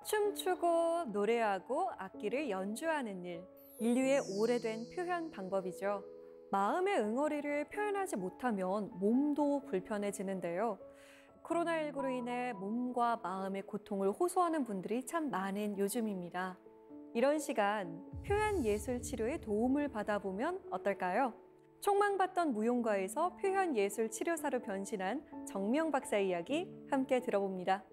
춤추고 노래하고 악기를 연주하는 일, 인류의 오래된 표현 방법이죠. 마음의 응어리를 표현하지 못하면 몸도 불편해지는데요. 코로나19로 인해 몸과 마음의 고통을 호소하는 분들이 참 많은 요즘입니다. 이런 시간, 표현 예술 치료에 도움을 받아보면 어떨까요? 촉망받던 무용가에서 표현 예술 치료사로 변신한 정명 박사 이야기 함께 들어봅니다.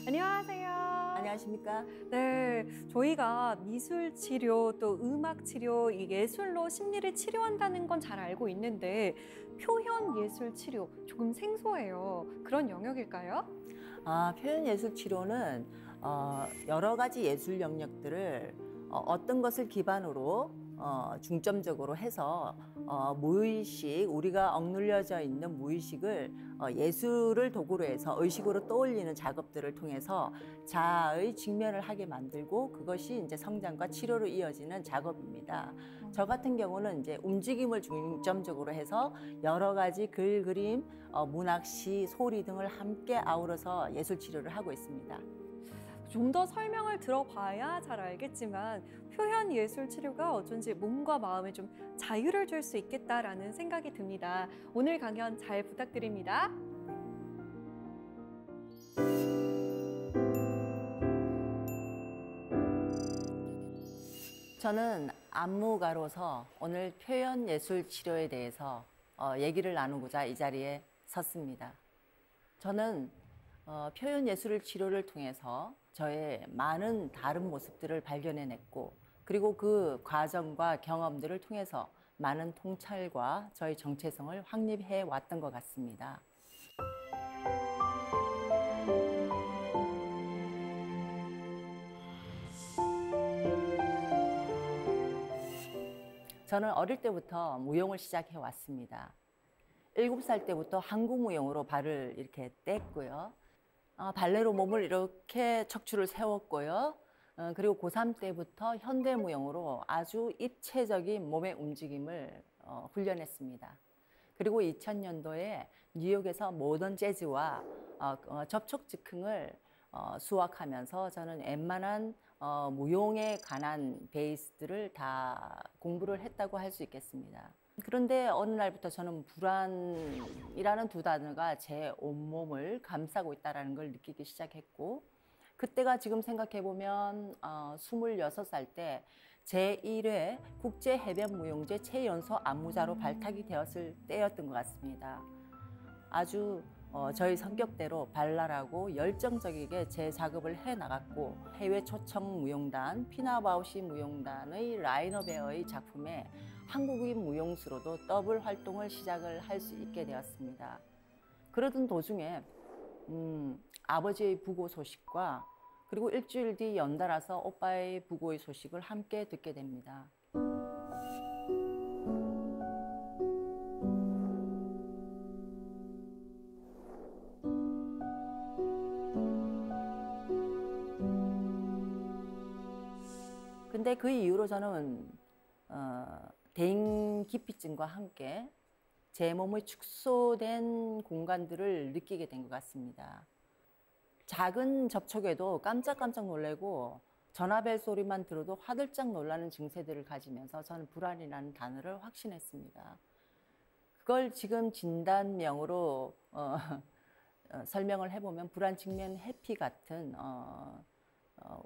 안녕하세요. 안녕하십니까? 네, 저희가 미술 치료 또 음악 치료, 이 예술로 심리를 치료한다는 건 잘 알고 있는데 표현 예술 치료 조금 생소해요. 그런 영역일까요? 표현 예술 치료는 여러 가지 예술 영역들을 어떤 것을 기반으로 중점적으로 해서 무의식, 우리가 억눌려져 있는 무의식을 예술을 도구로 해서 의식으로 떠올리는 작업들을 통해서 자아의 직면을 하게 만들고 그것이 이제 성장과 치료로 이어지는 작업입니다. 저 같은 경우는 이제 움직임을 중점적으로 해서 여러 가지 글, 그림, 문학, 시, 소리 등을 함께 아우러서 예술 치료를 하고 있습니다. 좀 더 설명을 들어봐야 잘 알겠지만 표현 예술 치료가 어쩐지 몸과 마음에 좀 자유를 줄 수 있겠다라는 생각이 듭니다. 오늘 강연 잘 부탁드립니다. 저는 안무가로서 오늘 표현 예술 치료에 대해서 얘기를 나누고자 이 자리에 섰습니다. 저는 표현 예술 치료를 통해서 저의 많은 다른 모습들을 발견해냈고 그리고 그 과정과 경험들을 통해서 많은 통찰과 저의 정체성을 확립해 왔던 것 같습니다. 저는 어릴 때부터 무용을 시작해 왔습니다. 7살 때부터 한국 무용으로 발을 이렇게 뗐고요. 발레로 몸을 이렇게 척추를 세웠고요. 그리고 고3 때부터 현대무용으로 아주 입체적인 몸의 움직임을 훈련했습니다. 그리고 2000년도에 뉴욕에서 모던 재즈와 접촉 즉흥을 수학하면서 저는 웬만한 무용에 관한 베이스들을 다 공부를 했다고 할 수 있겠습니다. 그런데 어느 날부터 저는 불안이라는 두 단어가 제 온몸을 감싸고 있다는 걸 느끼기 시작했고 그때가 지금 생각해보면 26살 때 제1회 국제해변무용제 최연소 안무자로 발탁이 되었을 때였던 것 같습니다. 아주 저희 성격대로 발랄하고 열정적이게 제 작업을 해나갔고 해외 초청 무용단 피나바우시 무용단의 라이너베어의 작품에 한국인 무용수로도 더블 활동을 시작을 할 수 있게 되었습니다. 그러던 도중에 아버지의 부고 소식과 그리고 일주일 뒤 연달아서 오빠의 부고의 소식을 함께 듣게 됩니다. 근데 그 이후로 저는 대인기피증과 함께 제 몸의 축소된 공간들을 느끼게 된 것 같습니다. 작은 접촉에도 깜짝깜짝 놀래고 전화벨 소리만 들어도 화들짝 놀라는 증세들을 가지면서 저는 불안이라는 단어를 확신했습니다. 그걸 지금 진단명으로 설명을 해보면 불안 직면 회피 같은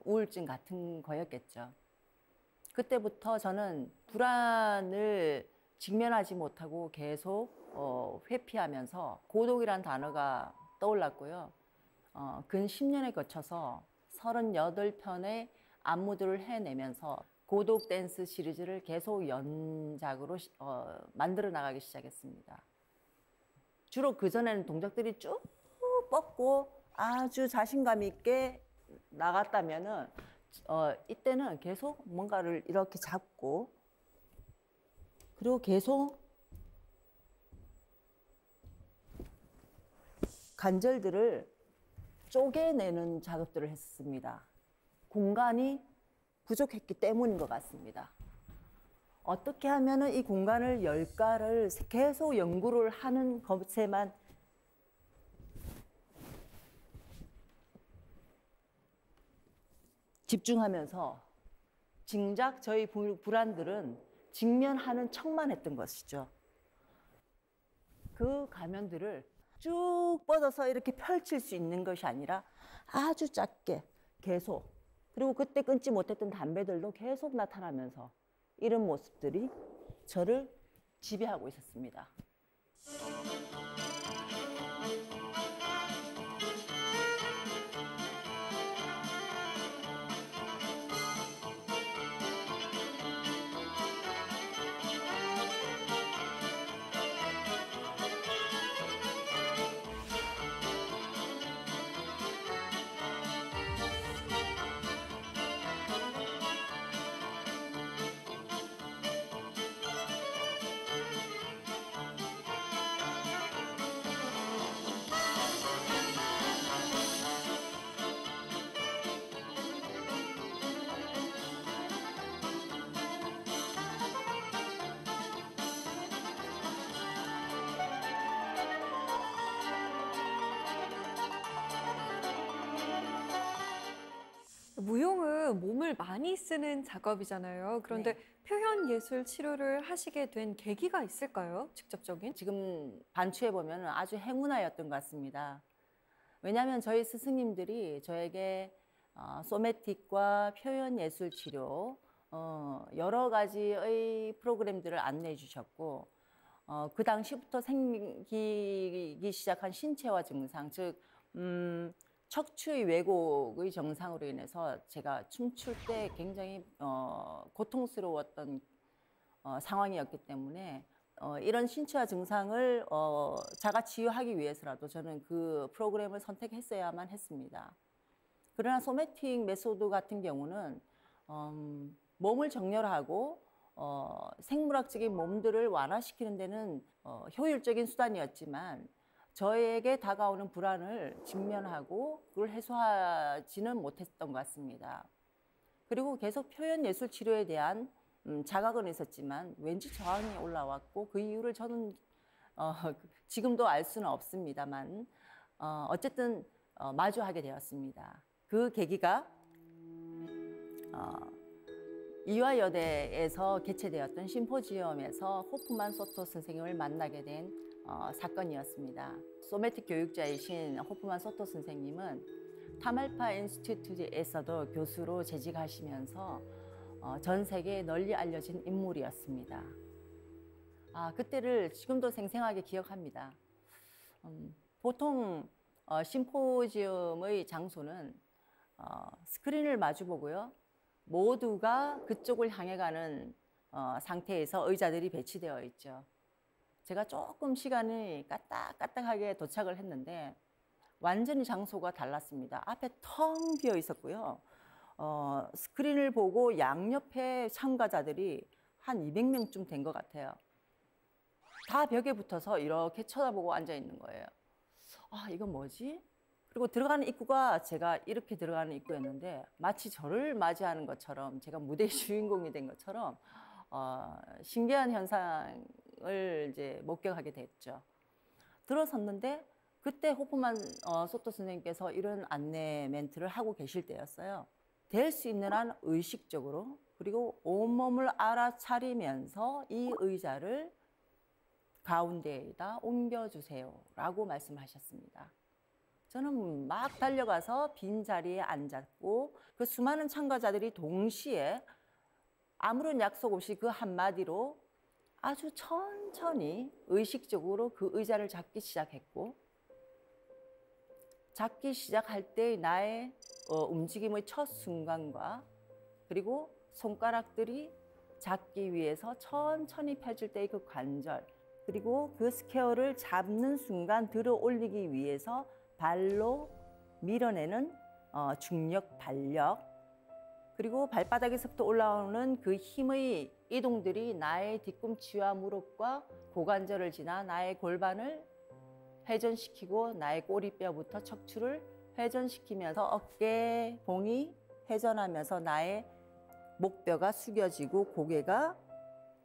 우울증 같은 거였겠죠. 그때부터 저는 불안을 직면하지 못하고 계속 회피하면서 고독이란 단어가 떠올랐고요. 근 10년에 거쳐서 38편의 안무들을 해내면서 고독 댄스 시리즈를 계속 연작으로 만들어 나가기 시작했습니다. 주로 그전에는 동작들이 쭉 뻗고 아주 자신감 있게 나갔다면은 이때는 계속 뭔가를 이렇게 잡고 그리고 계속 관절들을 쪼개내는 작업들을 했습니다. 공간이 부족했기 때문인 것 같습니다. 어떻게 하면은 이 공간을 열까를 계속 연구를 하는 것에만 집중하면서 정작 저희 불안들은 직면하는 척만 했던 것이죠. 그 가면들을 쭉 뻗어서 이렇게 펼칠 수 있는 것이 아니라 아주 작게 계속, 그리고 그때 끊지 못했던 담배들도 계속 나타나면서 이런 모습들이 저를 지배하고 있었습니다. 무용은 몸을 많이 쓰는 작업이잖아요. 그런데 네. 표현 예술 치료를 하시게 된 계기가 있을까요? 직접적인? 지금 반추해 보면 아주 행운아였던 것 같습니다. 왜냐하면 저희 스승님들이 저에게 소매틱과 표현 예술 치료 여러 가지의 프로그램들을 안내해 주셨고 그 당시부터 생기기 시작한 신체화 증상, 즉 척추의 왜곡의 증상으로 인해서 제가 춤출 때 굉장히 고통스러웠던 상황이었기 때문에 이런 신체화 증상을 자가 치유하기 위해서라도 저는 그 프로그램을 선택했어야만 했습니다. 그러나 소매틱 메소드 같은 경우는 몸을 정렬하고 생물학적인 몸들을 완화시키는 데는 효율적인 수단이었지만 저에게 다가오는 불안을 직면하고 그걸 해소하지는 못했던 것 같습니다. 그리고 계속 표현 예술 치료에 대한 자각은 있었지만 왠지 저항이 올라왔고 그 이유를 저는 지금도 알 수는 없습니다만 어쨌든 마주하게 되었습니다. 그 계기가 이화여대에서 개최되었던 심포지엄에서 호프만 소토 선생님을 만나게 된 사건이었습니다. 소매틱 교육자이신 호프만 소토 선생님은 타말파 인스티튜트에서도 교수로 재직하시면서 전 세계에 널리 알려진 인물이었습니다. 그때를 지금도 생생하게 기억합니다. 보통 심포지엄의 장소는 스크린을 마주보고요. 모두가 그쪽을 향해 가는 상태에서 의자들이 배치되어 있죠. 제가 조금 시간이 까딱까딱하게 도착을 했는데 완전히 장소가 달랐습니다. 앞에 텅 비어 있었고요. 스크린을 보고 양옆에 참가자들이 한 200명쯤 된 것 같아요. 다 벽에 붙어서 이렇게 쳐다보고 앉아 있는 거예요. 이건 뭐지? 그리고 들어가는 입구가 제가 이렇게 들어가는 입구였는데 마치 저를 맞이하는 것처럼 제가 무대의 주인공이 된 것처럼 신기한 현상을 이제 목격하게 됐죠. 들어섰는데 그때 호프만 소토 선생님께서 이런 안내 멘트를 하고 계실 때였어요. 될 수 있는 한 의식적으로 그리고 온몸을 알아차리면서 이 의자를 가운데에다 옮겨주세요 라고 말씀하셨습니다. 저는 막 달려가서 빈 자리에 앉았고 그 수많은 참가자들이 동시에 아무런 약속 없이 그 한마디로 아주 천천히 의식적으로 그 의자를 잡기 시작했고 잡기 시작할 때 나의 움직임의 첫 순간과 그리고 손가락들이 잡기 위해서 천천히 펴질 때의 그 관절 그리고 그 스퀘어를 잡는 순간 들어 올리기 위해서 발로 밀어내는 중력, 발력, 그리고 발바닥에서부터 올라오는 그 힘의 이동들이 나의 뒤꿈치와 무릎과 고관절을 지나 나의 골반을 회전시키고 나의 꼬리뼈부터 척추를 회전시키면서 어깨 봉이 회전하면서 나의 목뼈가 숙여지고 고개가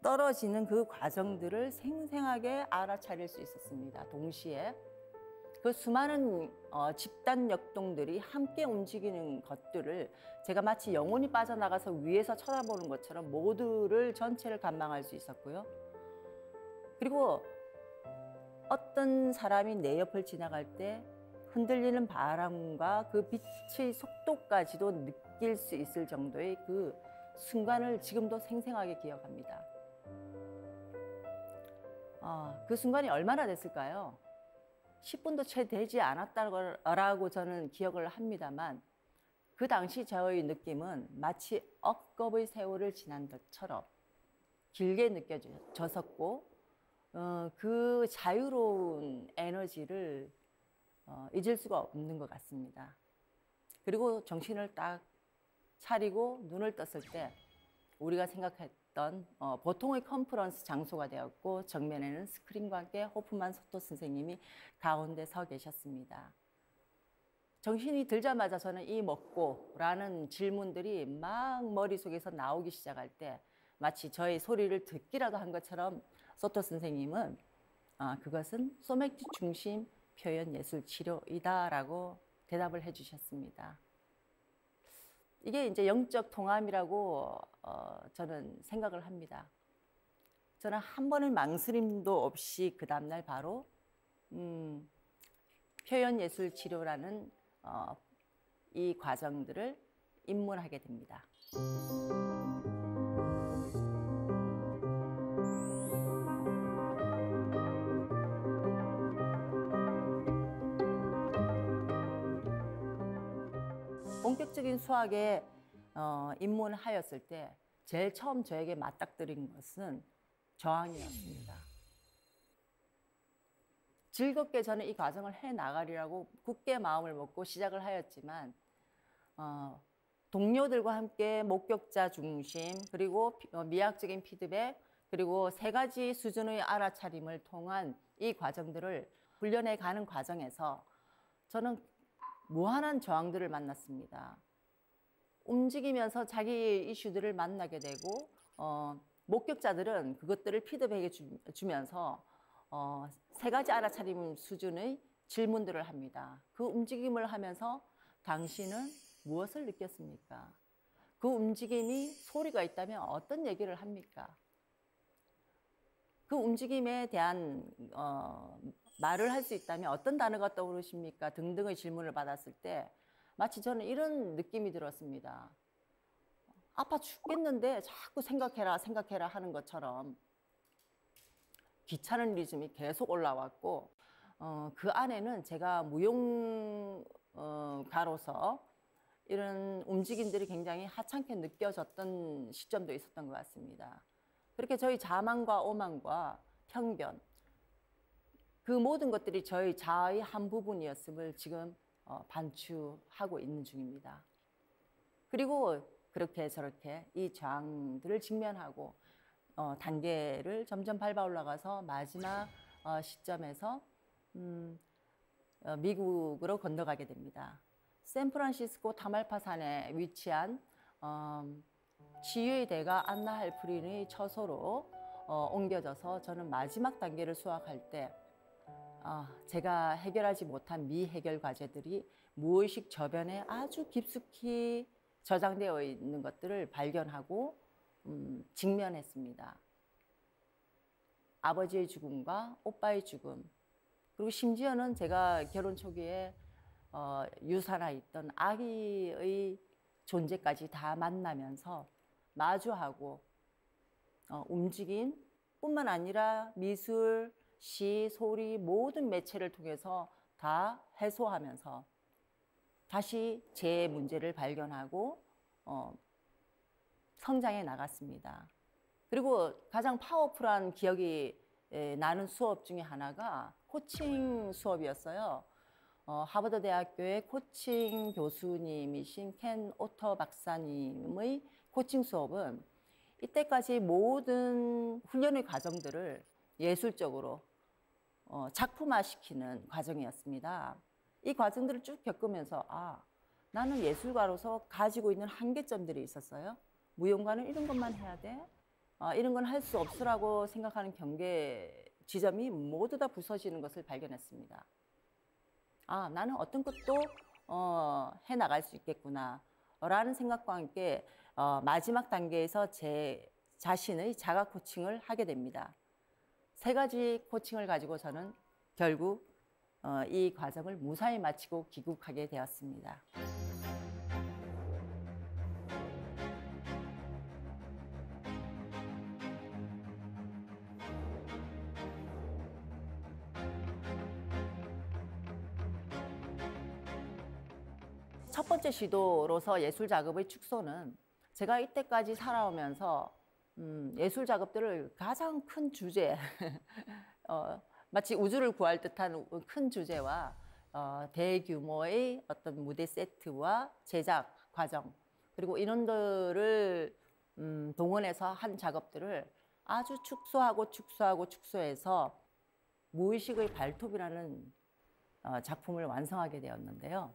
떨어지는 그 과정들을 생생하게 알아차릴 수 있었습니다. 동시에 그 수많은 집단 역동들이 함께 움직이는 것들을 제가 마치 영혼이 빠져나가서 위에서 쳐다보는 것처럼 모두를 전체를 감망할 수 있었고요. 그리고 어떤 사람이 내 옆을 지나갈 때 흔들리는 바람과 그 빛의 속도까지도 느낄 수 있을 정도의 그 순간을 지금도 생생하게 기억합니다. 그 순간이 얼마나 됐을까요? 10분도 채 되지 않았다고 저는 기억을 합니다만 그 당시 저의 느낌은 마치 억겁의 세월을 지난 것처럼 길게 느껴졌었고 그 자유로운 에너지를 잊을 수가 없는 것 같습니다. 그리고 정신을 딱 차리고 눈을 떴을 때 우리가 생각했던 보통의 컨퍼런스 장소가 되었고 정면에는 스크린과 함께 호프만 소토 선생님이 가운데 서 계셨습니다. 정신이 들자마자 저는 이 먹고라는 질문들이 막 머릿속에서 나오기 시작할 때 마치 저의 소리를 듣기라도 한 것처럼 소토 선생님은 그것은 소맥주 중심 표현 예술 치료이다라고 대답을 해주셨습니다. 이게 이제 영적 통함이라고 저는 생각을 합니다. 저는 한 번의 망설임도 없이 그 다음날 바로 표현 예술 치료라는 이 과정들을 입문하게 됩니다. 본격적인 수학에 입문하였을 때 제일 처음 저에게 맞닥뜨린 것은 저항이었습니다. 즐겁게 저는 이 과정을 해나가리라고 굳게 마음을 먹고 시작을 하였지만 동료들과 함께 목격자 중심 그리고 미학적인 피드백 그리고 3가지 수준의 알아차림을 통한 이 과정들을 훈련해 가는 과정에서 저는 무한한 저항들을 만났습니다. 움직이면서 자기 이슈들을 만나게 되고 목격자들은 그것들을 피드백해 주면서 3가지 알아차림 수준의 질문들을 합니다. 그 움직임을 하면서 당신은 무엇을 느꼈습니까? 그 움직임이 소리가 있다면 어떤 얘기를 합니까? 그 움직임에 대한 말을 할 수 있다면 어떤 단어가 떠오르십니까? 등등의 질문을 받았을 때 마치 저는 이런 느낌이 들었습니다. 아파 죽겠는데 자꾸 생각해라 하는 것처럼 귀찮은 리듬이 계속 올라왔고 그 안에는 제가 무용가로서 이런 움직임들이 굉장히 하찮게 느껴졌던 시점도 있었던 것 같습니다. 그렇게 저희 자만과 오만과 편견 그 모든 것들이 저희 자아의 한 부분이었음을 지금 반추하고 있는 중입니다. 그리고 그렇게 저렇게 이 저항들을 직면하고 단계를 점점 밟아 올라가서 마지막 시점에서 미국으로 건너가게 됩니다. 샌프란시스코 타말파산에 위치한 치유의 대가 안나 할프린의 처소로 옮겨져서 저는 마지막 단계를 수학할 때 제가 해결하지 못한 미해결 과제들이 무의식 저변에 아주 깊숙이 저장되어 있는 것들을 발견하고 직면했습니다. 아버지의 죽음과 오빠의 죽음 그리고 심지어는 제가 결혼 초기에 유산하 있던 아기의 존재까지 다 만나면서 마주하고 움직임 뿐만 아니라 미술, 시, 소리 모든 매체를 통해서 다 해소하면서 다시 제 문제를 발견하고 성장해 나갔습니다. 그리고 가장 파워풀한 기억이 나는 수업 중에 하나가 코칭 수업이었어요. 하버드 대학교의 코칭 교수님이신 켄 오터 박사님의 코칭 수업은 이때까지 모든 훈련의 과정들을 예술적으로 작품화시키는 과정이었습니다. 이 과정들을 쭉 겪으면서 나는 예술가로서 가지고 있는 한계점들이 있었어요. 무용가는 이런 것만 해야 돼? 이런 건 할 수 없으라고 생각하는 경계 지점이 모두 다 부서지는 것을 발견했습니다. 나는 어떤 것도 해나갈 수 있겠구나 라는 생각과 함께 마지막 단계에서 제 자신의 자가 코칭을 하게 됩니다. 3가지 코칭을 가지고 저는 결국 이 과정을 무사히 마치고 귀국하게 되었습니다. 첫 번째 시도로서 예술 작업의 축소는 제가 이때까지 살아오면서 예술 작업들을 가장 큰 주제, 마치 우주를 구할 듯한 큰 주제와 대규모의 어떤 무대 세트와 제작 과정, 그리고 인원들을 동원해서 한 작업들을 아주 축소해서 무의식의 발톱이라는 작품을 완성하게 되었는데요.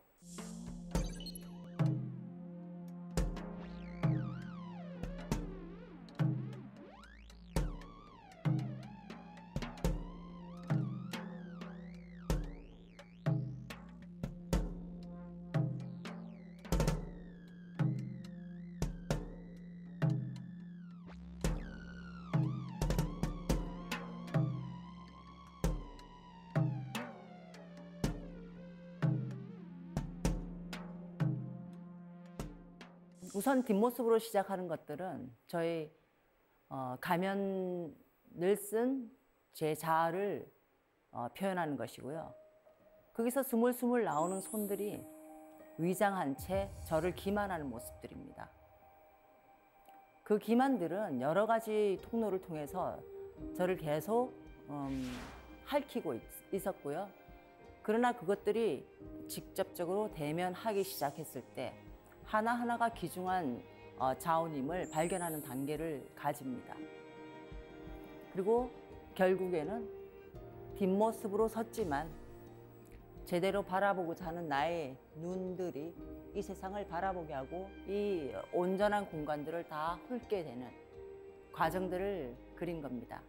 우선 뒷모습으로 시작하는 것들은 저희 가면을 쓴 제 자아를 표현하는 것이고요. 거기서 스물스물 나오는 손들이 위장한 채 저를 기만하는 모습들입니다. 그 기만들은 여러 가지 통로를 통해서 저를 계속 핥히고 있었고요. 그러나 그것들이 직접적으로 대면하기 시작했을 때 하나하나가 귀중한 자원임을 발견하는 단계를 가집니다. 그리고 결국에는 뒷모습으로 섰지만 제대로 바라보고자 하는 나의 눈들이 이 세상을 바라보게 하고 이 온전한 공간들을 다 훑게 되는 과정들을 그린 겁니다.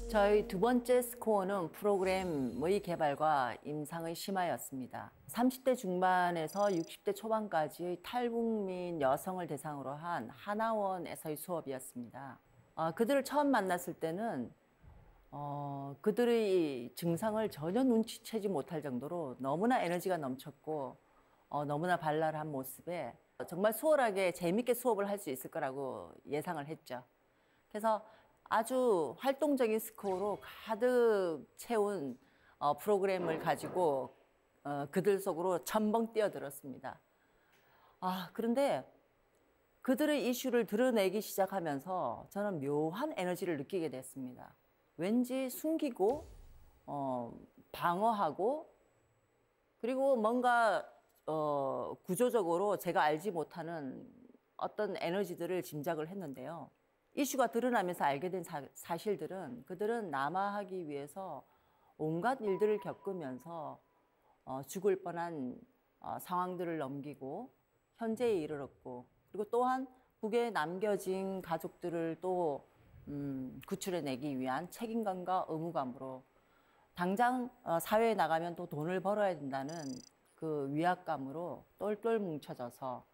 저희 두 번째 스코어는 프로그램의 개발과 임상의 심화였습니다. 30대 중반에서 60대 초반까지 탈북민 여성을 대상으로 한 하나원에서의 수업이었습니다. 그들을 처음 만났을 때는 그들의 증상을 전혀 눈치채지 못할 정도로 너무나 에너지가 넘쳤고 너무나 발랄한 모습에 정말 수월하게 재밌게 수업을 할 수 있을 거라고 예상을 했죠. 그래서 아주 활동적인 스코어로 가득 채운 프로그램을 가지고 그들 속으로 첨벙 뛰어들었습니다. 그런데 그들의 이슈를 드러내기 시작하면서 저는 묘한 에너지를 느끼게 됐습니다. 왠지 숨기고 방어하고 그리고 뭔가 구조적으로 제가 알지 못하는 어떤 에너지들을 짐작을 했는데요. 이슈가 드러나면서 알게 된 사실들은 그들은 남아하기 위해서 온갖 일들을 겪으면서 죽을 뻔한 상황들을 넘기고 현재에 이르렀고 그리고 또한 북에 남겨진 가족들을 또 구출해내기 위한 책임감과 의무감으로 당장 사회에 나가면 또 돈을 벌어야 된다는 그 위압감으로 똘똘 뭉쳐져서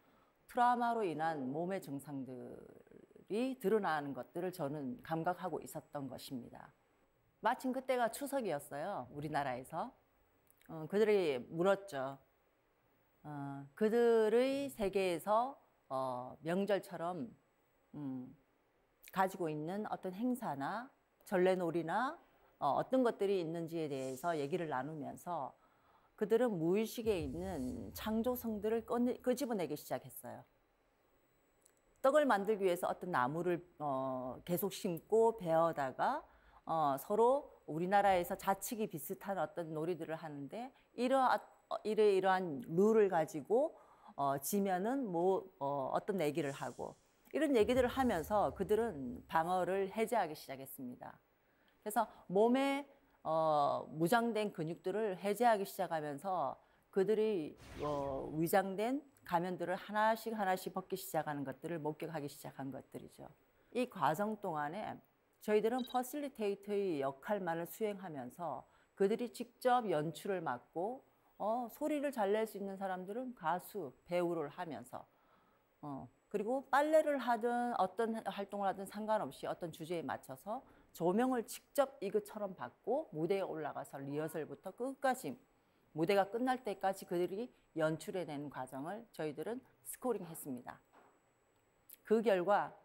트라우마로 인한 몸의 증상들이 드러나는 것들을 저는 감각하고 있었던 것입니다. 마침 그때가 추석이었어요. 우리나라에서. 그들이 물었죠. 그들의 세계에서 명절처럼 가지고 있는 어떤 행사나 전래놀이나 어떤 것들이 있는지에 대해서 얘기를 나누면서 그들은 무의식에 있는 창조성들을 끄집어내기 시작했어요. 떡을 만들기 위해서 어떤 나무를 계속 심고 베어다가 서로 우리나라에서 자치기 비슷한 어떤 놀이들을 하는데 이러한 룰을 가지고 지면은 어떤 내기를 하고 이런 얘기들을 하면서 그들은 방어를 해제하기 시작했습니다. 그래서 몸에 무장된 근육들을 해제하기 시작하면서 그들이 위장된 가면들을 하나씩 벗기 시작하는 것들을 목격하기 시작한 것들이죠. 이 과정 동안에 저희들은 퍼실리테이터의 역할만을 수행하면서 그들이 직접 연출을 맡고 소리를 잘 낼 수 있는 사람들은 가수, 배우를 하면서 그리고 빨래를 하든 어떤 활동을 하든 상관없이 어떤 주제에 맞춰서 조명을 직접 이것처럼 받고 무대에 올라가서 리허설부터 끝까지 무대가 끝날 때까지 그들이 연출해내는 과정을 저희들은 스코링했습니다. 그 결과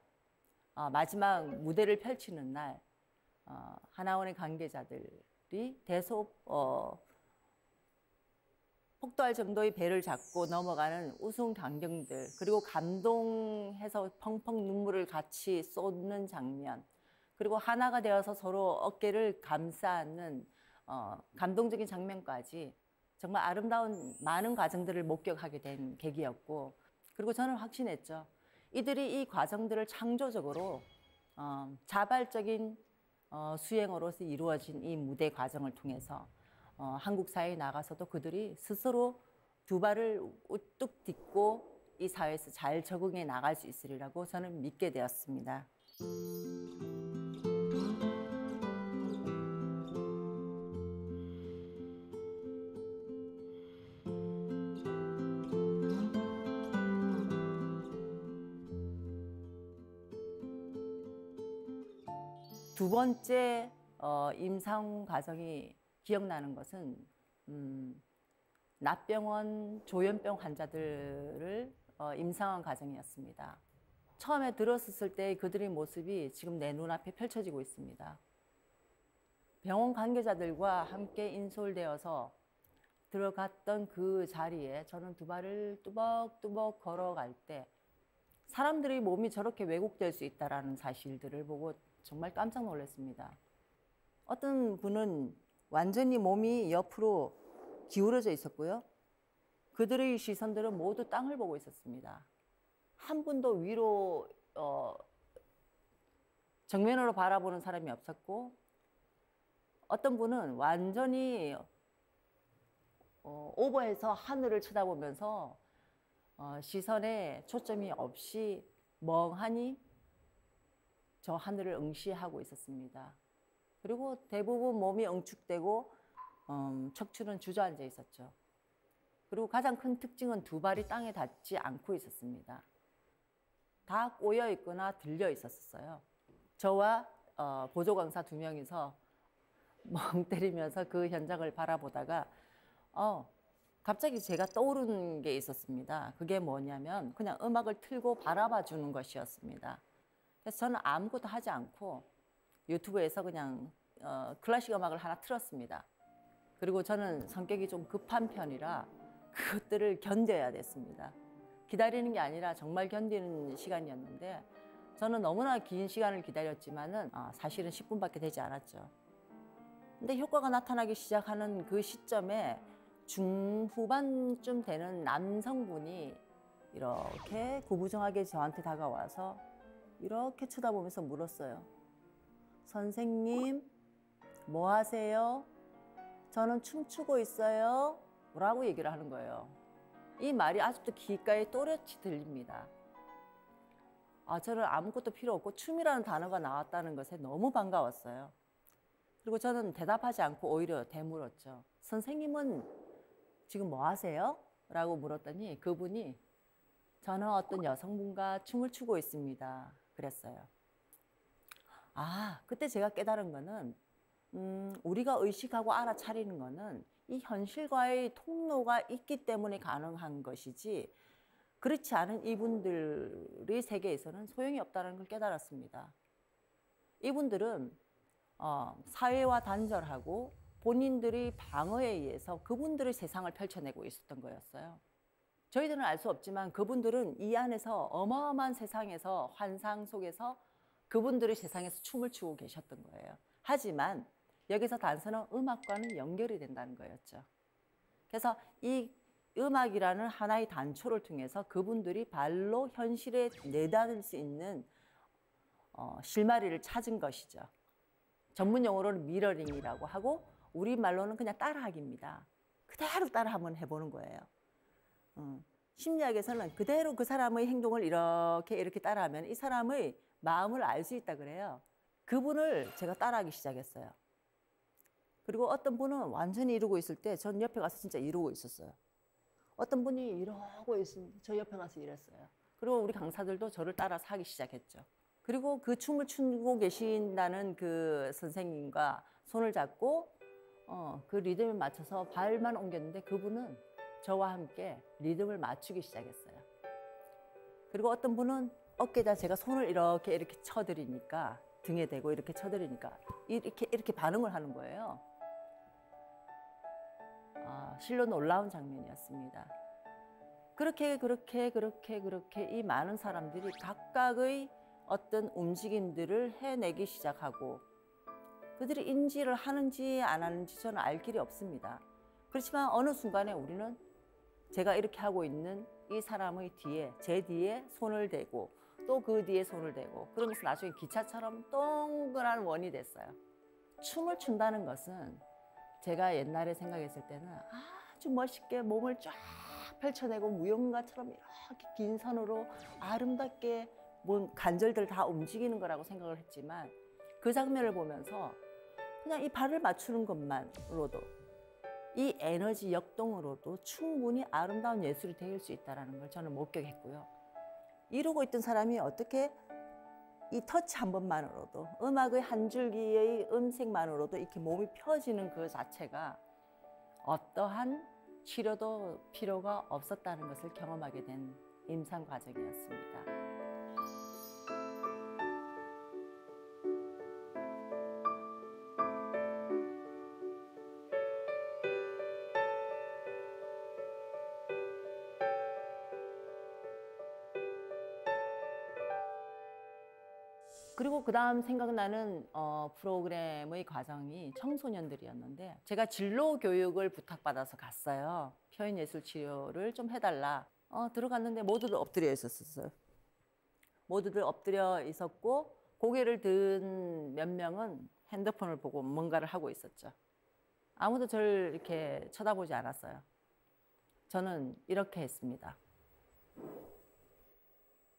마지막 무대를 펼치는 날 하나원의 관계자들이 폭도할 정도의 배를 잡고 넘어가는 우스운 광경들 그리고 감동해서 펑펑 눈물을 같이 쏟는 장면 그리고 하나가 되어서 서로 어깨를 감싸는 감동적인 장면까지 정말 아름다운 많은 과정들을 목격하게 된 계기였고 그리고 저는 확신했죠. 이들이 이 과정들을 창조적으로 자발적인 수행으로서 이루어진 이 무대 과정을 통해서 한국 사회에 나가서도 그들이 스스로 두 발을 우뚝 딛고 이 사회에서 잘 적응해 나갈 수 있으리라고 저는 믿게 되었습니다. 두 번째 임상 과정이 기억나는 것은 납병원 조현병 환자들을 임상한 과정이었습니다. 처음에 들었을 때 그들의 모습이 지금 내 눈앞에 펼쳐지고 있습니다. 병원 관계자들과 함께 인솔되어서 들어갔던 그 자리에 저는 두 발을 뚜벅뚜벅 걸어갈 때 사람들의 몸이 저렇게 왜곡될 수 있다는 사실들을 보고 정말 깜짝 놀랐습니다. 어떤 분은 완전히 몸이 옆으로 기울어져 있었고요. 그들의 시선들은 모두 땅을 보고 있었습니다. 한 분도 위로 정면으로 바라보는 사람이 없었고 어떤 분은 완전히 오버해서 하늘을 쳐다보면서 시선에 초점이 없이 멍하니 저 하늘을 응시하고 있었습니다. 그리고 대부분 몸이 응축되고 척추는 주저앉아 있었죠. 그리고 가장 큰 특징은 두 발이 땅에 닿지 않고 있었습니다. 다 꼬여 있거나 들려 있었어요. 저와 보조강사 두 명이서 멍 때리면서 그 현장을 바라보다가 갑자기 제가 떠오르는 게 있었습니다. 그게 뭐냐면 그냥 음악을 틀고 바라봐 주는 것이었습니다. 그래서 저는 아무것도 하지 않고 유튜브에서 그냥 클래식 음악을 하나 틀었습니다. 그리고 저는 성격이 좀 급한 편이라 그것들을 견뎌야 됐습니다. 기다리는 게 아니라 정말 견디는 시간이었는데 저는 너무나 긴 시간을 기다렸지만은 사실은 10분밖에 되지 않았죠. 근데 효과가 나타나기 시작하는 그 시점에 중후반쯤 되는 남성분이 이렇게 구부정하게 저한테 다가와서 이렇게 쳐다보면서 물었어요. 선생님, 뭐 하세요? 저는 춤추고 있어요. 라고 얘기를 하는 거예요. 이 말이 아직도 귓가에 또렷이 들립니다. 저는 아무것도 필요 없고 춤이라는 단어가 나왔다는 것에 너무 반가웠어요. 그리고 저는 대답하지 않고 오히려 되물었죠. 선생님은 지금 뭐 하세요? 라고 물었더니 그분이 저는 어떤 여성분과 춤을 추고 있습니다. 그랬어요. 그때 제가 깨달은 거는 우리가 의식하고 알아차리는 거는 이 현실과의 통로가 있기 때문에 가능한 것이지 그렇지 않은 이분들의 세계에서는 소용이 없다는 걸 깨달았습니다. 이분들은 사회와 단절하고 본인들의 방어에 의해서 그분들의 세상을 펼쳐내고 있었던 거였어요. 저희들은 알 수 없지만 그분들은 이 안에서 어마어마한 세상에서 환상 속에서 그분들의 세상에서 춤을 추고 계셨던 거예요. 하지만 여기서 단서는 음악과는 연결이 된다는 거였죠. 그래서 이 음악이라는 하나의 단초를 통해서 그분들이 발로 현실에 내다를 수 있는 실마리를 찾은 것이죠. 전문 용어로는 미러링이라고 하고 우리말로는 그냥 따라하기입니다. 그대로 따라 한번 해보는 거예요. 심리학에서는 그대로 그 사람의 행동을 이렇게 따라하면 이 사람의 마음을 알 수 있다 그래요. 그분을 제가 따라하기 시작했어요. 그리고 어떤 분은 완전히 이러고 있을 때 전 옆에 가서 진짜 이러고 있었어요. 어떤 분이 이러고 있으면 저 옆에 가서 이랬어요. 그리고 우리 강사들도 저를 따라서 하기 시작했죠. 그리고 그 춤을 추고 계신다는 그 선생님과 손을 잡고 그 리듬에 맞춰서 발만 옮겼는데 그분은 저와 함께 리듬을 맞추기 시작했어요. 그리고 어떤 분은 어깨에다 제가 손을 이렇게 쳐드리니까 등에 대고 이렇게 쳐드리니까 이렇게 반응을 하는 거예요. 실로 놀라운 장면이었습니다. 그렇게 이 많은 사람들이 각각의 어떤 움직임들을 해내기 시작하고 그들이 인지를 하는지 안 하는지 저는 알 길이 없습니다. 그렇지만 어느 순간에 우리는 제가 이렇게 하고 있는 이 사람의 뒤에, 제 뒤에 손을 대고 또 그 뒤에 손을 대고 그러면서 나중에 기차처럼 동그란 원이 됐어요. 춤을 춘다는 것은 제가 옛날에 생각했을 때는 아주 멋있게 몸을 쫙 펼쳐내고 무용가처럼 이렇게 긴 선으로 아름답게 관절들 다 움직이는 거라고 생각을 했지만 그 장면을 보면서 그냥 이 발을 맞추는 것만으로도 이 에너지 역동으로도 충분히 아름다운 예술이 될 수 있다는 걸 저는 목격했고요. 이러고 있던 사람이 어떻게 이 터치 한 번만으로도 음악의 한 줄기의 음색만으로도 이렇게 몸이 펴지는 그 자체가 어떠한 치료도 필요가 없었다는 것을 경험하게 된 임상 과정이었습니다. 그리고 그 다음 생각나는 프로그램의 과정이 청소년들이었는데 제가 진로 교육을 부탁받아서 갔어요. 표현예술 치료를 좀 해달라. 들어갔는데 모두들 엎드려 있었어요. 모두들 엎드려 있었고 고개를 든 몇 명은 핸드폰을 보고 뭔가를 하고 있었죠. 아무도 저를 이렇게 쳐다보지 않았어요. 저는 이렇게 했습니다.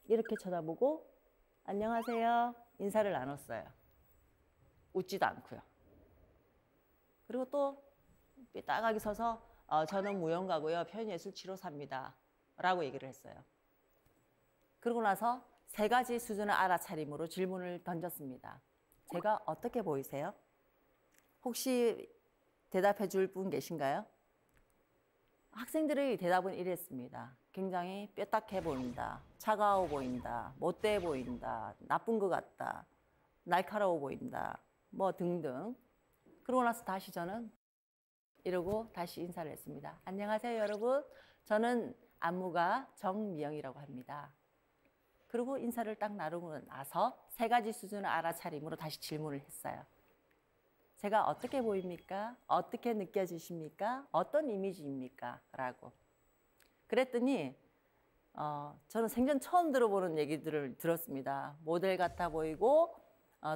이렇게 쳐다보고 안녕하세요. 인사를 나눴어요. 웃지도 않고요. 그리고 또 삐딱하게 서서 저는 무용가고요. 표현예술치료사입니다. 라고 얘기를 했어요. 그러고 나서 3가지 수준의 알아차림으로 질문을 던졌습니다. 제가 어떻게 보이세요? 혹시 대답해 줄 분 계신가요? 학생들의 대답은 이랬습니다. 굉장히 뼈딱해 보인다. 차가워 보인다. 못돼 보인다. 나쁜 것 같다. 날카로워 보인다. 뭐 등등. 그러고 나서 다시 저는 이러고 다시 인사를 했습니다. 안녕하세요, 여러분. 저는 안무가 정미영이라고 합니다. 그리고 인사를 딱 나누고 나서 3가지 수준을 알아차림으로 다시 질문을 했어요. 제가 어떻게 보입니까? 어떻게 느껴지십니까? 어떤 이미지입니까? 라고. 그랬더니 저는 생전 처음 들어보는 얘기들을 들었습니다. 모델 같아 보이고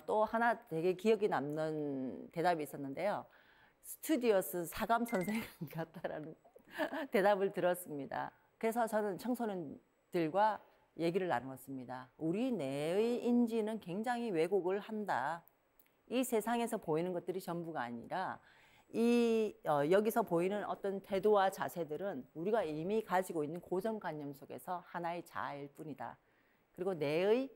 또 하나 되게 기억에 남는 대답이 있었는데요. 스튜디오스 사감 선생 같다라는 대답을 들었습니다. 그래서 저는 청소년들과 얘기를 나누었습니다. 우리 뇌의 인지는 굉장히 왜곡을 한다. 이 세상에서 보이는 것들이 전부가 아니라 여기서 보이는 어떤 태도와 자세들은 우리가 이미 가지고 있는 고정관념 속에서 하나의 자아일 뿐이다. 그리고 뇌의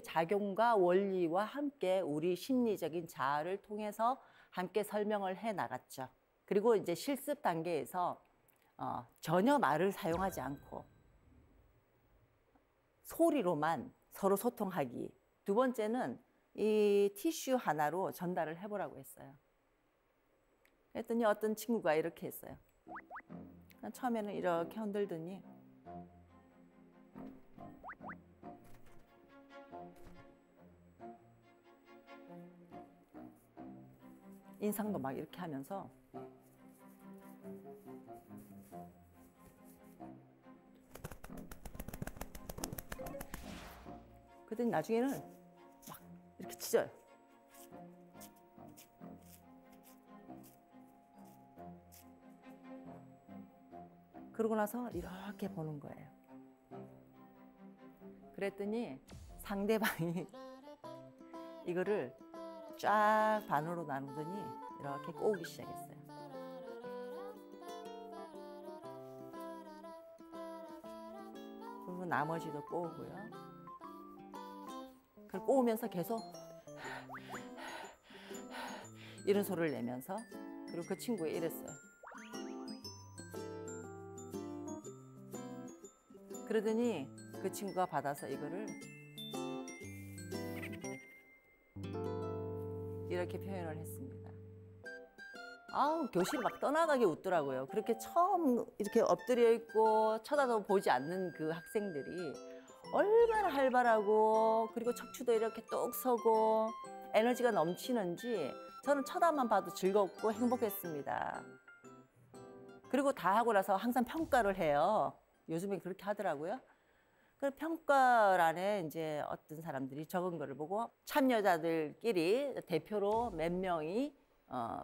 작용과 원리와 함께 우리 심리적인 자아를 통해서 함께 설명을 해 나갔죠. 그리고 이제 실습 단계에서 전혀 말을 사용하지 않고 소리로만 서로 소통하기. 2번째는 이 티슈 하나로 전달을 해보라고 했어요. 그랬더니 어떤 친구가 이렇게 했어요. 처음에는 이렇게 흔들더니 인상도 막 이렇게 하면서 그랬더니 나중에는 막 이렇게 찢어요. 그러고 나서 이렇게 보는 거예요. 그랬더니 상대방이 이거를 쫙 반으로 나누더니 이렇게 꼬우기 시작했어요. 그리고 나머지도 꼬우고요. 그걸 꼬우면서 계속 이런 소리를 내면서 그리고 그 친구가 이랬어요. 그러더니 그 친구가 받아서 이거를 이렇게 표현을 했습니다. 아우, 교실 막 떠나가게 웃더라고요. 그렇게 처음 이렇게 엎드려 있고 쳐다도 보지 않는 그 학생들이 얼마나 활발하고 그리고 척추도 이렇게 뚝 서고 에너지가 넘치는지 저는 쳐다만 봐도 즐겁고 행복했습니다. 그리고 다 하고 나서 항상 평가를 해요. 요즘에 그렇게 하더라고요. 그 평가란에 이제 어떤 사람들이 적은 거를 보고 참여자들끼리 대표로 몇 명이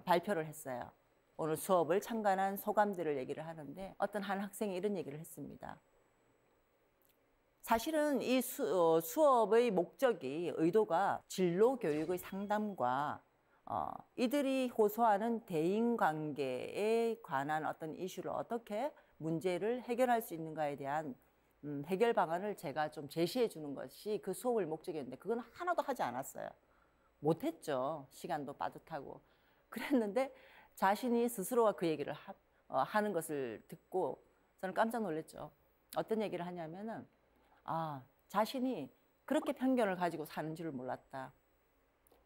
발표를 했어요. 오늘 수업을 참관한 소감들을 얘기를 하는데 어떤 한 학생이 이런 얘기를 했습니다. 사실은 이 수업의 목적이 의도가 진로 교육의 상담과 이들이 호소하는 대인관계에 관한 어떤 이슈를 어떻게 문제를 해결할 수 있는가에 대한 해결 방안을 제가 좀 제시해 주는 것이 그 수업의 목적이었는데 그건 하나도 하지 않았어요. 못했죠. 시간도 빠듯하고. 그랬는데 자신이 스스로가 그 얘기를 하는 것을 듣고 저는 깜짝 놀랐죠. 어떤 얘기를 하냐면은 자신이 그렇게 편견을 가지고 사는 줄을 몰랐다.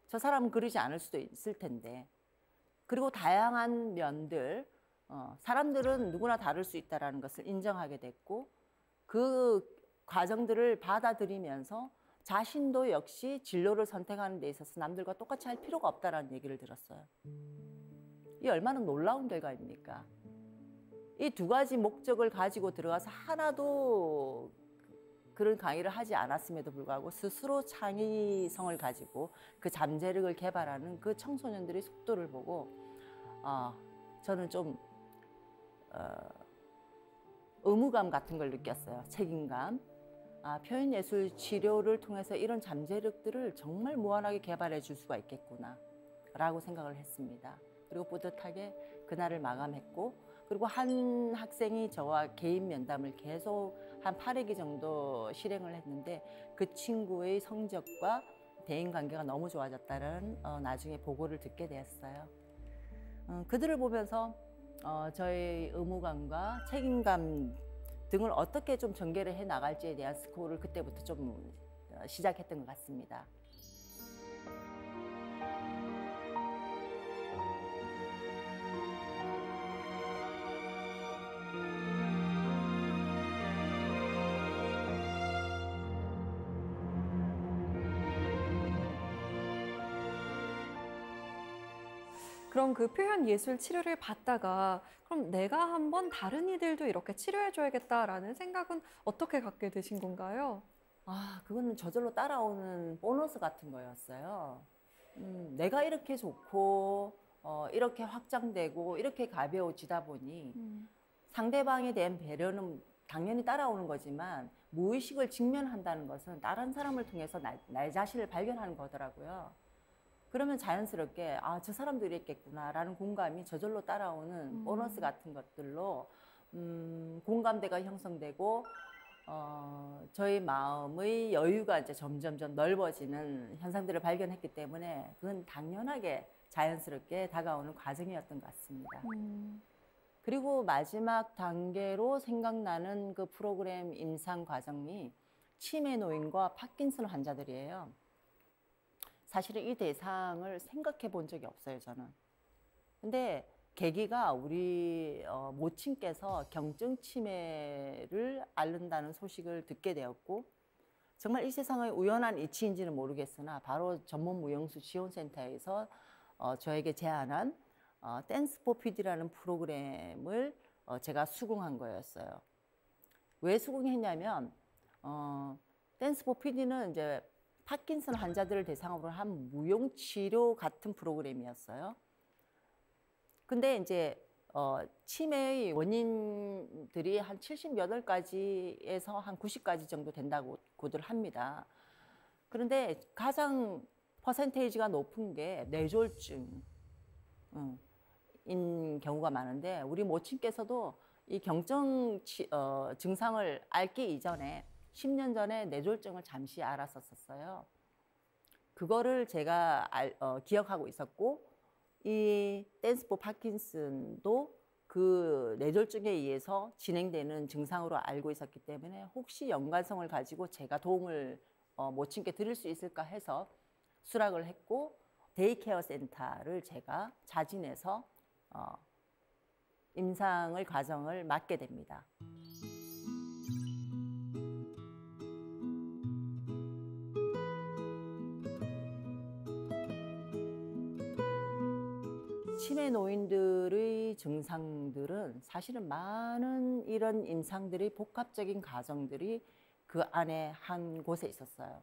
저 사람은 그러지 않을 수도 있을 텐데. 그리고 다양한 면들, 사람들은 누구나 다를 수 있다는 것을 인정하게 됐고 그 과정들을 받아들이면서 자신도 역시 진로를 선택하는 데 있어서 남들과 똑같이 할 필요가 없다는 얘기를 들었어요. 이 얼마나 놀라운 결과입니까? 이 2가지 목적을 가지고 들어가서 하나도 그런 강의를 하지 않았음에도 불구하고 스스로 창의성을 가지고 그 잠재력을 개발하는 그 청소년들의 속도를 보고 저는 좀 의무감 같은 걸 느꼈어요. 책임감. 표현예술 치료를 통해서 이런 잠재력들을 정말 무한하게 개발해 줄 수가 있겠구나 라고 생각을 했습니다. 그리고 뿌듯하게 그날을 마감했고 그리고 한 학생이 저와 개인 면담을 계속 한 8회기 정도 실행을 했는데 그 친구의 성적과 대인관계가 너무 좋아졌다는 나중에 보고를 듣게 되었어요. 그들을 보면서 저의 의무감과 책임감 등을 어떻게 좀 전개를 해 나갈지에 대한 스코어를 그때부터 좀 시작했던 것 같습니다. 그럼 그 표현 예술 치료를 받다가 그럼 내가 한번 다른 이들도 이렇게 치료해줘야겠다라는 생각은 어떻게 갖게 되신 건가요? 아, 그거는 저절로 따라오는 보너스 같은 거였어요. 내가 이렇게 좋고, 이렇게 확장되고, 이렇게 가벼워지다 보니 상대방에 대한 배려는 당연히 따라오는 거지만 무의식을 직면한다는 것은 다른 사람을 통해서 나 자신을 발견하는 거더라고요. 그러면 자연스럽게 아, 저 사람도 이랬겠구나라는 공감이 저절로 따라오는 보너스 같은 것들로 공감대가 형성되고 저희 마음의 여유가 이제 점점점 넓어지는 현상들을 발견했기 때문에 그건 당연하게 자연스럽게 다가오는 과정이었던 것 같습니다. 그리고 마지막 단계로 생각나는 그 프로그램 임상 과정이 치매 노인과 파킨슨 환자들이에요. 사실은 이 대상을 생각해 본 적이 없어요, 저는. 근데 계기가 우리 모친께서 경증 치매를 앓는다는 소식을 듣게 되었고, 정말 이 세상의 우연한 이치인지는 모르겠으나 바로 전문 무용수 지원센터에서 저에게 제안한 댄스 포 PD라는 프로그램을 제가 수긍한 거였어요. 왜 수긍했냐면 댄스 포 PD는 이제 파킨슨 환자들을 대상으로 한 무용 치료 같은 프로그램이었어요. 근데 이제 치매의 원인들이 한 78가지에서 한 90가지 정도 된다고들 합니다. 그런데 가장 퍼센테이지가 높은 게 뇌졸중 인 경우가 많은데 우리 모친께서도 이 경증 증상을 앓기 이전에 10년 전에 뇌졸중을 잠시 앓았었어요. 그거를 제가 기억하고 있었고 이 댄스 포 파킨슨도 그 뇌졸중에 의해서 진행되는 증상으로 알고 있었기 때문에 혹시 연관성을 가지고 제가 도움을 모친께 드릴 수 있을까 해서 수락을 했고 데이케어 센터를 제가 자진해서 임상의 과정을 맡게 됩니다. 치매 노인들의 증상들은 사실은 많은 이런 임상들의 복합적인 과정들이 그 안에 한 곳에 있었어요.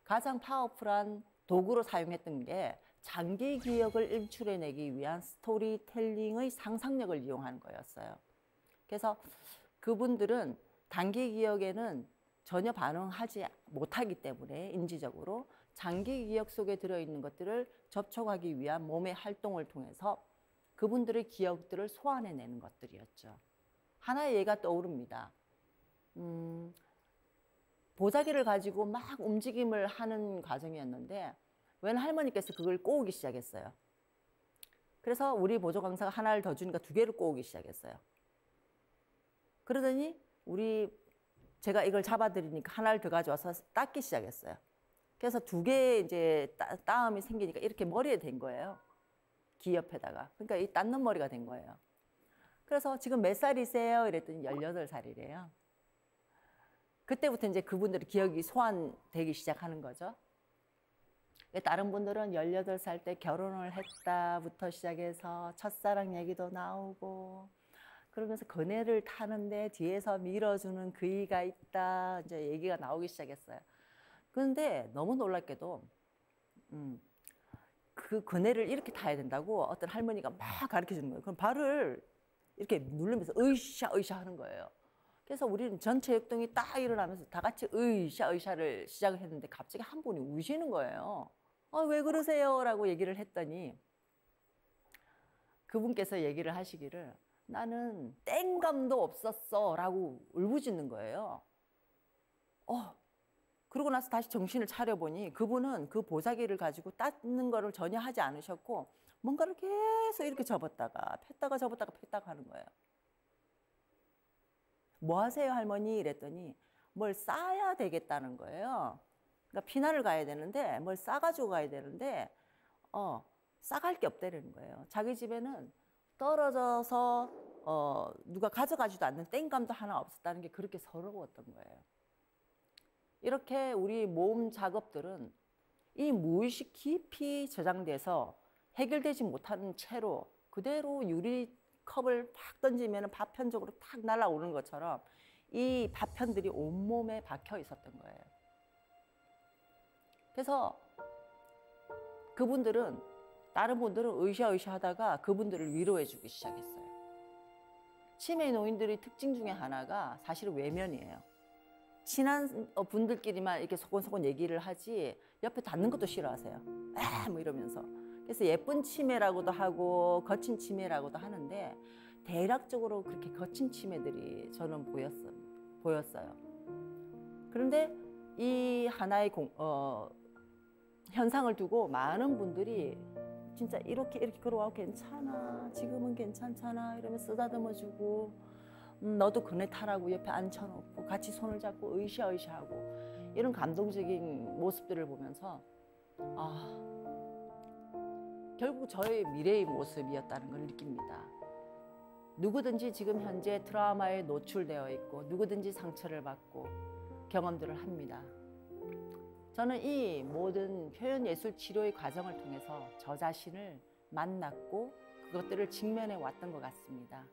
가장 파워풀한 도구로 사용했던 게 장기 기억을 일출해내기 위한 스토리텔링의 상상력을 이용하는 거였어요. 그래서 그분들은 단기 기억에는 전혀 반응하지 못하기 때문에 인지적으로 장기 기억 속에 들어있는 것들을 접촉하기 위한 몸의 활동을 통해서 그분들의 기억들을 소환해내는 것들이었죠. 하나의 예가 떠오릅니다. 보자기를 가지고 막 움직임을 하는 과정이었는데 웬 할머니께서 그걸 꼬우기 시작했어요. 그래서 우리 보조 강사가 하나를 더 주니까 2개를 꼬우기 시작했어요. 그러더니 제가 이걸 잡아드리니까 하나를 더 가져와서 닦기 시작했어요. 그래서 2개의 이제 따음이 생기니까 이렇게 머리에 댄 거예요. 귀 옆에다가. 그러니까 이 닦는 머리가 된 거예요. 그래서 지금 몇 살이세요? 이랬더니 18살이래요. 그때부터 이제 그분들의 기억이 소환되기 시작하는 거죠. 다른 분들은 18살 때 결혼을 했다부터 시작해서 첫사랑 얘기도 나오고 그러면서 그네를 타는데 뒤에서 밀어주는 그이가 있다 이제 얘기가 나오기 시작했어요. 그런데 너무 놀랍게도 그 그네를 이렇게 타야 된다고 어떤 할머니가 막 가르쳐 주는 거예요. 그럼 발을 이렇게 누르면서 으쌰 으쌰 하는 거예요. 그래서 우리는 전체 역동이 딱 일어나면서 다 같이 으쌰 으쌰를 시작을 했는데 갑자기 한 분이 우시는 거예요. 왜 그러세요? 라고 얘기를 했더니 그분께서 얘기를 하시기를 나는 땡감도 없었어 라고 울부짖는 거예요. 그러고 나서 다시 정신을 차려보니 그분은 그 보자기를 가지고 닦는 거를 전혀 하지 않으셨고 뭔가를 계속 이렇게 접었다가 폈다가 접었다가 폈다가 하는 거예요. 뭐 하세요 할머니? 이랬더니 뭘 싸야 되겠다는 거예요. 그러니까 피난을 가야 되는데 뭘 싸가지고 가야 되는데 싸갈 게 없다는 거예요. 자기 집에는 떨어져서 누가 가져가지도 않는 땡감도 하나 없었다는 게 그렇게 서러웠던 거예요. 이렇게 우리 몸 작업들은 이 무의식 깊이 저장돼서 해결되지 못하는 채로 그대로 유리컵을 팍 던지면 파편적으로 탁 날아오는 것처럼 이 파편들이 온몸에 박혀 있었던 거예요. 그래서 그분들은 다른 분들은 으쌰으쌰 하다가 그분들을 위로해 주기 시작했어요. 치매 노인들의 특징 중에 하나가 사실은 외면이에요. 친한 분들끼리만 이렇게 소곤소곤 얘기를 하지 옆에 닿는 것도 싫어하세요. 뭐 이러면서. 그래서 예쁜 치매라고도 하고 거친 치매라고도 하는데 대략적으로 그렇게 거친 치매들이 저는 보였어요. 그런데 이 하나의 현상을 두고 많은 분들이 진짜 이렇게 걸어와 괜찮아, 지금은 괜찮잖아 이러면서 쓰다듬어주고 너도 그네 타라고 옆에 앉혀놓고 같이 손을 잡고 으쌰으쌰하고 이런 감동적인 모습들을 보면서 결국 저의 미래의 모습이었다는 걸 느낍니다. 누구든지 지금 현재 트라우마에 노출되어 있고 누구든지 상처를 받고 경험들을 합니다. 저는 이 모든 표현예술 치료의 과정을 통해서 저 자신을 만났고 그것들을 직면해 왔던 것 같습니다.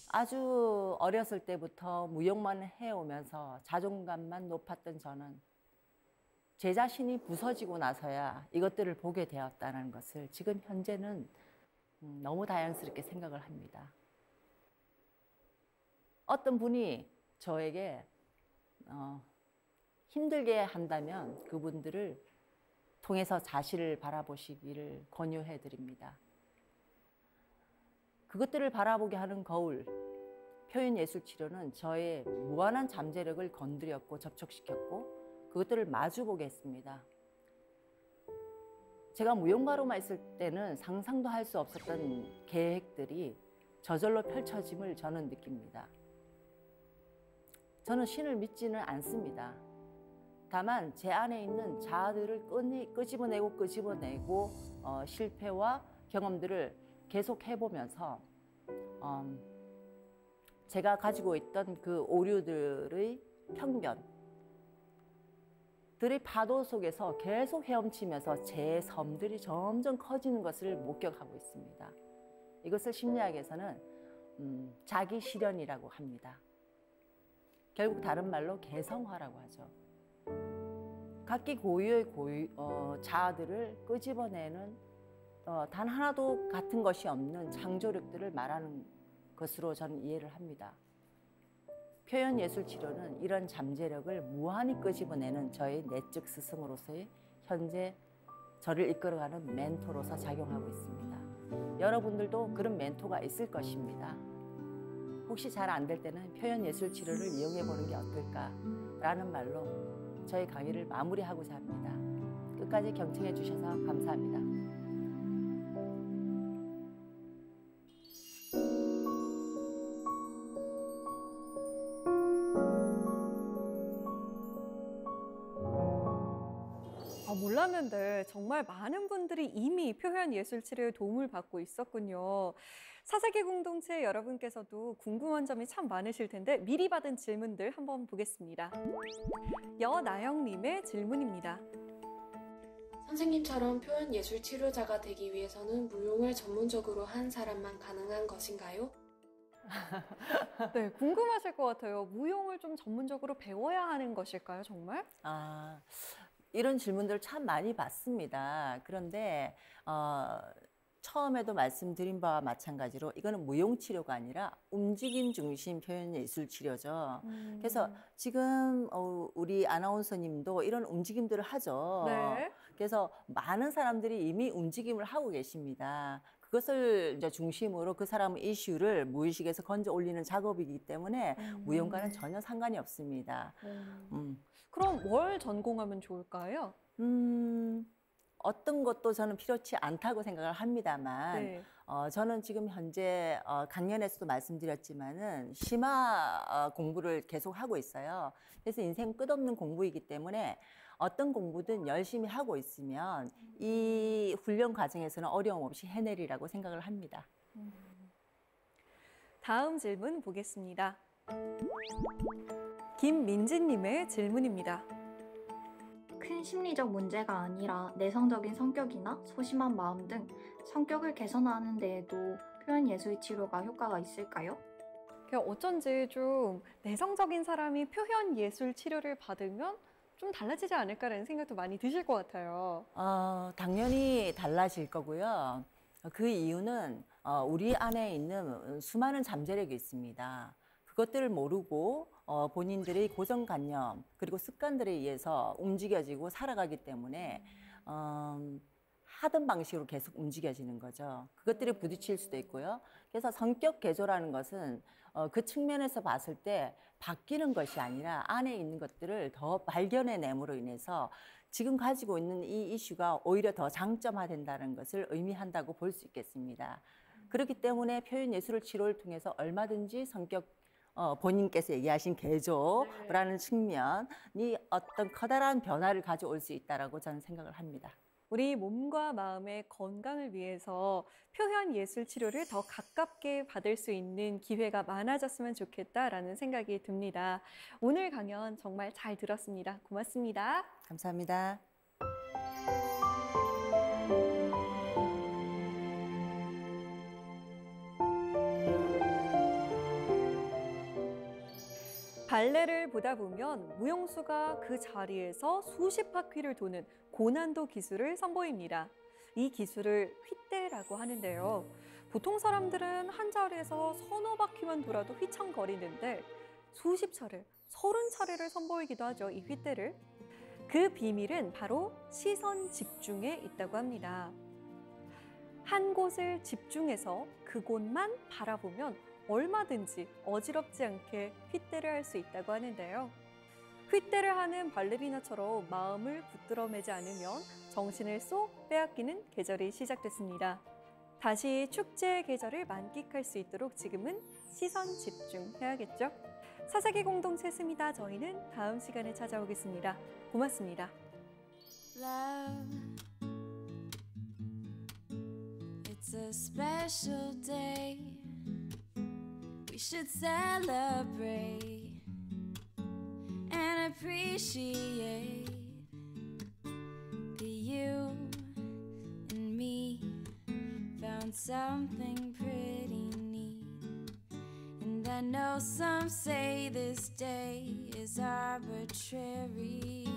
아주 어렸을 때부터 무용만 해오면서 자존감만 높았던 저는 제 자신이 부서지고 나서야 이것들을 보게 되었다는 것을 지금 현재는 너무 다양스럽게 생각을 합니다. 어떤 분이 저에게 힘들게 한다면 그분들을 통해서 자신을 바라보시기를 권유해 드립니다. 그것들을 바라보게 하는 거울, 표현예술치료는 저의 무한한 잠재력을 건드렸고 접촉시켰고 그것들을 마주보게 했습니다. 제가 무용가로만 있을 때는 상상도 할 수 없었던 계획들이 저절로 펼쳐짐을 저는 느낍니다. 저는 신을 믿지는 않습니다. 다만 제 안에 있는 자아들을 끄집어내고 실패와 경험들을 계속 해보면서 제가 가지고 있던 그 오류들의 편견들의 파도 속에서 계속 헤엄치면서 제 섬들이 점점 커지는 것을 목격하고 있습니다. 이것을 심리학에서는 자기 실현이라고 합니다. 결국 다른 말로 개성화라고 하죠. 각기 고유의 자아들을 끄집어내는 단 하나도 같은 것이 없는 창조력들을 말하는 것으로 저는 이해를 합니다. 표현예술치료는 이런 잠재력을 무한히 끄집어내는 저의 내적 스승으로서의 현재 저를 이끌어가는 멘토로서 작용하고 있습니다. 여러분들도 그런 멘토가 있을 것입니다. 혹시 잘 안 될 때는 표현예술치료를 이용해 보는 게 어떨까라는 말로 저희 강의를 마무리하고자 합니다. 끝까지 경청해 주셔서 감사합니다. 몰랐는데 정말 많은 분들이 이미 표현예술치료에 도움을 받고 있었군요. 사사기 공동체 여러분께서도 궁금한 점이 참 많으실 텐데 미리 받은 질문들 한번 보겠습니다. 여나영님의 질문입니다. 선생님처럼 표현예술 치료자가 되기 위해서는 무용을 전문적으로 한 사람만 가능한 것인가요? 네, 궁금하실 것 같아요. 무용을 좀 전문적으로 배워야 하는 것일까요, 정말? 이런 질문들 참 많이 받습니다. 그런데 처음에도 말씀드린 바와 마찬가지로 이거는 무용치료가 아니라 움직임 중심 표현예술치료죠. 그래서 지금 우리 아나운서님도 이런 움직임들을 하죠. 네. 그래서 많은 사람들이 이미 움직임을 하고 계십니다. 그것을 이제 중심으로 그 사람의 이슈를 무의식에서 건져 올리는 작업이기 때문에 무용과는 전혀 상관이 없습니다. 그럼 뭘 전공하면 좋을까요? 어떤 것도 저는 필요치 않다고 생각을 합니다만 네. 저는 지금 현재 강연에서도 말씀드렸지만은 심화 공부를 계속 하고 있어요. 그래서 인생 끝없는 공부이기 때문에 어떤 공부든 열심히 하고 있으면 이 훈련 과정에서는 어려움 없이 해내리라고 생각을 합니다. 다음 질문 보겠습니다. 김민지님의 질문입니다. 큰 심리적 문제가 아니라 내성적인 성격이나 소심한 마음 등 성격을 개선하는 데에도 표현 예술 치료가 효과가 있을까요? 어쩐지 좀 내성적인 사람이 표현 예술 치료를 받으면 좀 달라지지 않을까라는 생각도 많이 드실 것 같아요. 당연히 달라질 거고요. 그 이유는 우리 안에 있는 수많은 잠재력이 있습니다. 그것들을 모르고 본인들의 고정관념 그리고 습관들에 의해서 움직여지고 살아가기 때문에 하던 방식으로 계속 움직여지는 거죠. 그것들이 부딪힐 수도 있고요. 그래서 성격 개조라는 것은 그 측면에서 봤을 때 바뀌는 것이 아니라 안에 있는 것들을 더 발견해냄으로 인해서 지금 가지고 있는 이 이슈가 오히려 더 장점화된다는 것을 의미한다고 볼 수 있겠습니다. 그렇기 때문에 표현 예술 치료를 통해서 얼마든지 성격 본인께서 얘기하신 개조라는 측면이 어떤 커다란 변화를 가져올 수 있다라고 저는 생각을 합니다. 우리 몸과 마음의 건강을 위해서 표현 예술 치료를 더 가깝게 받을 수 있는 기회가 많아졌으면 좋겠다라는 생각이 듭니다. 오늘 강연 정말 잘 들었습니다. 고맙습니다. 감사합니다. 발레를 보다 보면 무용수가 그 자리에서 수십 바퀴를 도는 고난도 기술을 선보입니다. 이 기술을 휘대라고 하는데요. 보통 사람들은 한 자리에서 서너 바퀴만 돌아도 휘청거리는데 수십 차례, 30차례를 선보이기도 하죠, 이 휘대를. 그 비밀은 바로 시선 집중에 있다고 합니다. 한 곳을 집중해서 그곳만 바라보면 얼마든지 어지럽지 않게 휘대를 할 수 있다고 하는데요. 휘대를 하는 발레리나처럼 마음을 붙들어 매지 않으면 정신을 쏙 빼앗기는 계절이 시작됐습니다. 다시 축제의 계절을 만끽할 수 있도록 지금은 시선 집중해야겠죠? 사사기 공동체 스미다. 저희는 다음 시간에 찾아오겠습니다. 고맙습니다. Love, it's a special day. We should celebrate and appreciate that you and me found something pretty neat. And I know some say this day is arbitrary.